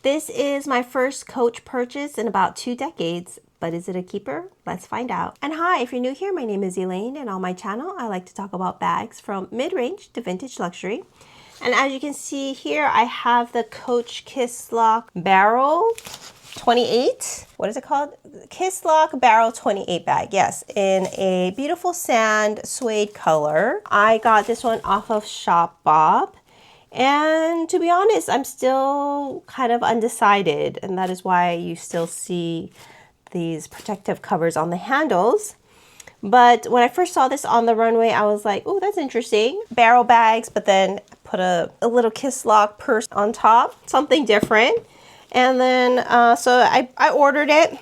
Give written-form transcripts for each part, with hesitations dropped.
This is my first Coach purchase in about 2 decades, but is it a keeper? Let's find out. And hi, if you're new here, my name is Elaine, and on my channel, I like to talk about bags from mid-range to vintage luxury. And as you can see here, I have the Coach Kisslock Barrel 28. What is it called? Kisslock Barrel 28 bag. Yes, in a beautiful sand suede color. I got this one off of Shop Bob. And to be honest, I'm still kind of undecided, and that is why you still see these protective covers on the handles. But when I first saw this on the runway, I was like, oh, that's interesting. Barrel bags, but then put a little Kisslock purse on top, something different. And then, so I ordered it.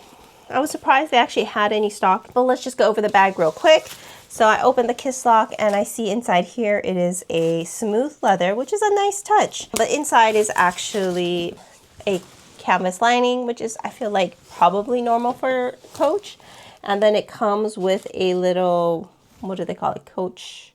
I was surprised they actually had any stock, but let's just go over the bag real quick. So I opened the Kisslock and I see inside here it is a smooth leather, which is a nice touch. The inside is actually a canvas lining, which is, I feel like, probably normal for Coach. And then it comes with a little, what do they call it? Coach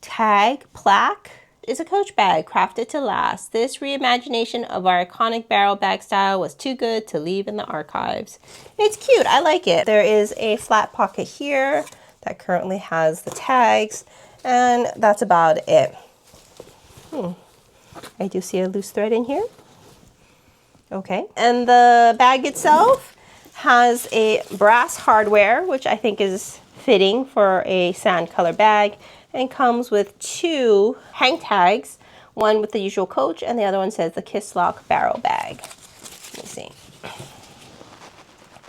tag, plaque. It's a Coach bag, crafted to last. This reimagination of our iconic barrel bag style was too good to leave in the archives. It's cute, I like it. There is a flat pocket here that currently has the tags, and that's about it. I do see a loose thread in here. Okay, and the bag itself has a brass hardware, which I think is fitting for a sand color bag, and comes with 2 hang tags, one with the usual Coach and the other one says the Kisslock Barrel Bag. Let me see.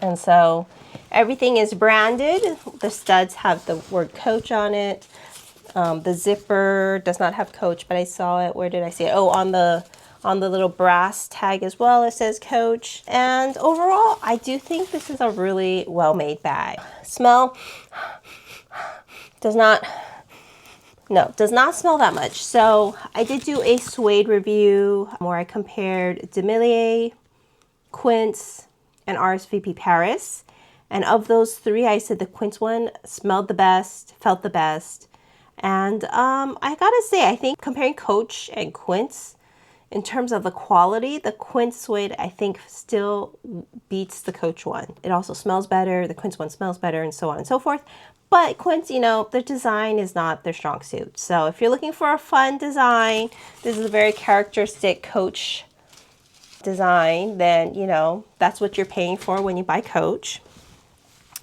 And so everything is branded. The studs have the word Coach on it. The zipper does not have Coach, but I saw it. Where did I see it? Oh, on the little brass tag as well, it says Coach. And overall, I do think this is a really well-made bag. Smell does not smell that much. So I did do a suede review where I compared Demilia, Quince, and RSVP Paris. And of those 3, I said the Quince one smelled the best, felt the best. And I gotta say, I think comparing Coach and Quince, in terms of the quality, the Quince suede, I think, still beats the Coach one. It also smells better, the Quince one smells better, and so on and so forth. But Quince, you know, their design is not their strong suit. So if you're looking for a fun design, this is a very characteristic Coach design, then, you know, that's what you're paying for when you buy Coach.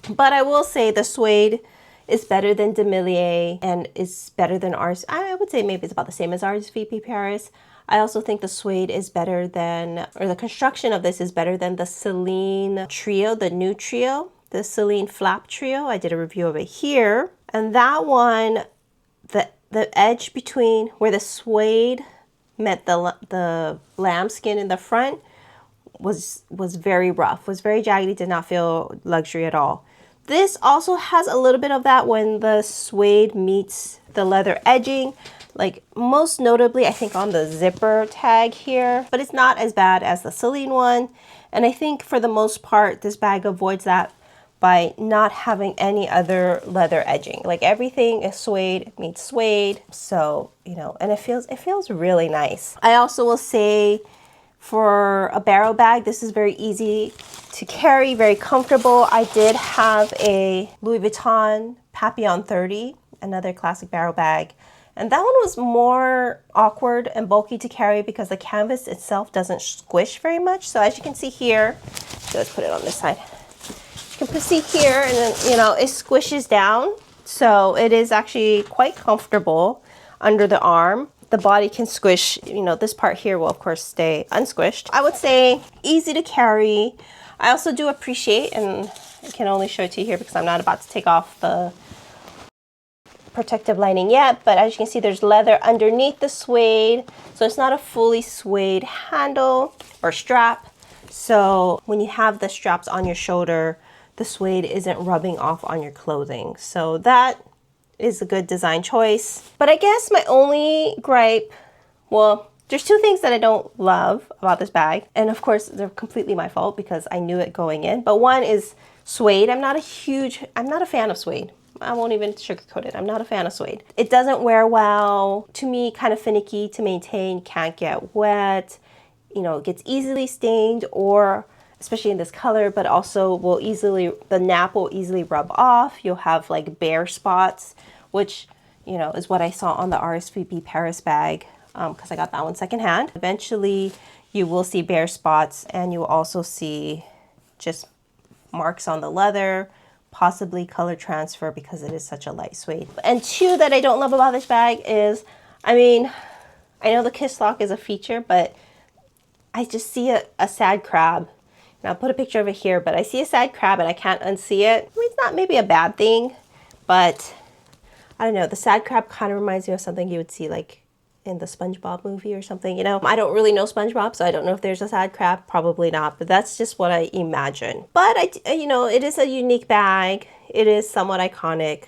But I will say the suede is better than Demilia and is better than ours. I would say maybe it's about the same as ours, VP Paris. I also think the suede is better than, or the construction of this is better than the Celine Trio, the new Trio, the Celine Flap Trio. I did a review of it here. And that one, the edge between where the suede met the lambskin in the front was very rough, was very jaggedy, did not feel luxury at all. This also has a little bit of that when the suede meets the leather edging, like most notably, I think on the zipper tag here, but it's not as bad as the Celine one. And I think for the most part, this bag avoids that by not having any other leather edging. Like everything is suede, meets suede. So, you know, and it feels really nice. I also will say for a barrel bag, this is very easy to carry, very comfortable. I did have a Louis Vuitton Papillon 30, another classic barrel bag. And that one was more awkward and bulky to carry because the canvas itself doesn't squish very much. So as you can see here, so let's put it on this side. You can see here, and then, you know, it squishes down. So it is actually quite comfortable under the arm. The body can squish, you know, this part here will of course stay unsquished. I would say easy to carry. I also do appreciate, and I can only show it to you here because I'm not about to take off the protective lining yet, but as you can see, there's leather underneath the suede. So it's not a fully suede handle or strap. So when you have the straps on your shoulder, the suede isn't rubbing off on your clothing. So that is a good design choice. But I guess my only gripe, well, there's 2 things that I don't love about this bag. And of course, they're completely my fault because I knew it going in. But one is suede. I'm not a fan of suede. I won't even sugarcoat it. I'm not a fan of suede. It doesn't wear well. To me, kind of finicky to maintain, can't get wet. you know, it gets easily stained, or especially in this color, but also the nap will easily rub off. You'll have like bare spots, which, you know, is what I saw on the RSVP Paris bag, because I got that one secondhand. Eventually you will see bare spots, and you will also see just marks on the leather, possibly color transfer because it is such a light suede. And two that I don't love about this bag is, I mean, I know the Kisslock is a feature, but I just see a sad crab. And I'll put a picture of it here, but I see a sad crab and I can't unsee it. I mean, it's not maybe a bad thing, but I don't know. The sad crab kind of reminds me of something you would see like in the SpongeBob movie or something, you know. I don't really know SpongeBob, so I don't know if there's a sad crab. Probably not, but that's just what I imagine. But you know, it is a unique bag. It is somewhat iconic,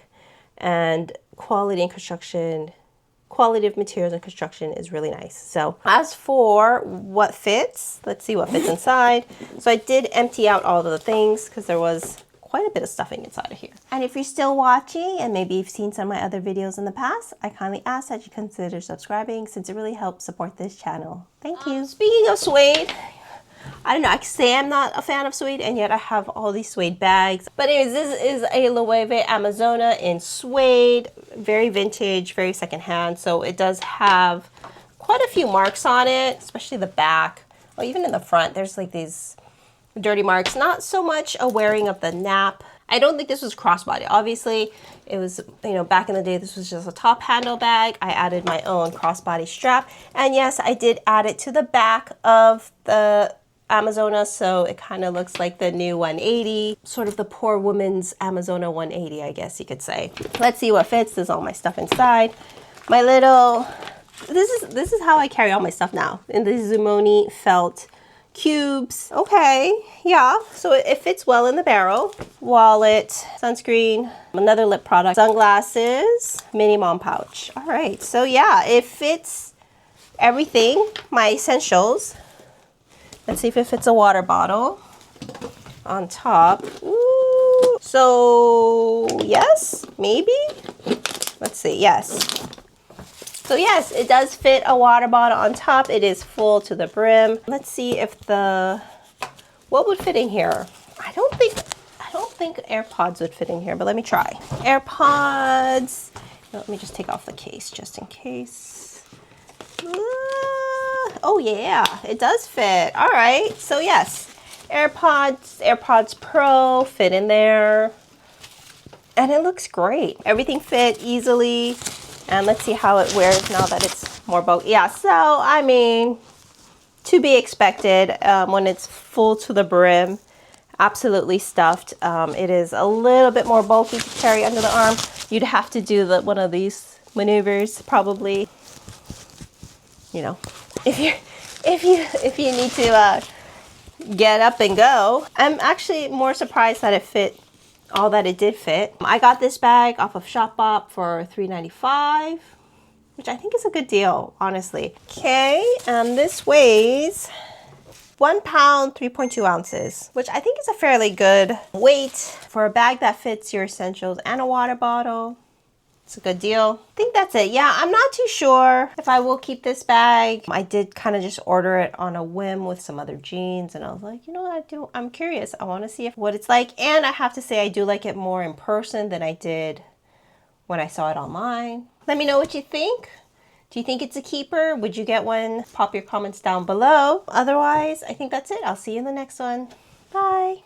and quality of materials and construction is really nice. So as for what fits, let's see what fits inside. So I did empty out all of the things because there was quite a bit of stuffing inside of here. And if you're still watching and maybe you've seen some of my other videos in the past, I kindly ask that you consider subscribing, since it really helps support this channel. Thank you. Speaking of suede, I don't know, I can say I'm not a fan of suede, and yet I have all these suede bags. But anyways, this is a Loewe Amazona in suede, very vintage, very secondhand. So it does have quite a few marks on it, especially the back, or even in the front. There's like these dirty marks. Not so much a wearing of the nap. I don't think this was crossbody. Obviously, it was, you know, back in the day, this was just a top handle bag. I added my own crossbody strap. And yes, I did add it to the back of the Amazona, so it kind of looks like the new 180, sort of the poor woman's Amazona 180, I guess you could say. Let's see what fits. There's all my stuff inside. My little, this is how I carry all my stuff now, in the Zumoni felt cubes. Okay, yeah, so it fits well in the barrel. Wallet, sunscreen, another lip product, sunglasses, mini mom pouch. All right, so yeah, it fits everything, my essentials. Let's see if it fits a water bottle on top. Ooh. So yes, maybe. Let's see, yes. So yes, it does fit a water bottle on top. It is full to the brim. Let's see if what would fit in here? I don't think AirPods would fit in here, but let me try. AirPods. Let me just take off the case just in case. Oh yeah, it does fit. All right, so yes, AirPods Pro fit in there, and it looks great. Everything fit easily, and let's see how it wears now that it's more bulky. Yeah, so I mean, to be expected when it's full to the brim, absolutely stuffed. It is a little bit more bulky to carry under the arm. You'd have to do one of these maneuvers probably. You know, if you need to get up and go. I'm actually more surprised that it fit all that it did fit. I got this bag off of Shopbop for $3.95, which I think is a good deal, honestly. Okay, and this weighs 1 pound, 3.2 ounces, which I think is a fairly good weight for a bag that fits your essentials and a water bottle. It's a good deal. I think that's it. Yeah, I'm not too sure if I will keep this bag. I did kind of just order it on a whim with some other jeans, and I was like, you know what, I'm curious. I want to see what it's like, and I have to say I do like it more in person than I did when I saw it online. Let me know what you think. Do you think it's a keeper? Would you get one? Pop your comments down below. Otherwise, I think that's it. I'll see you in the next one. Bye.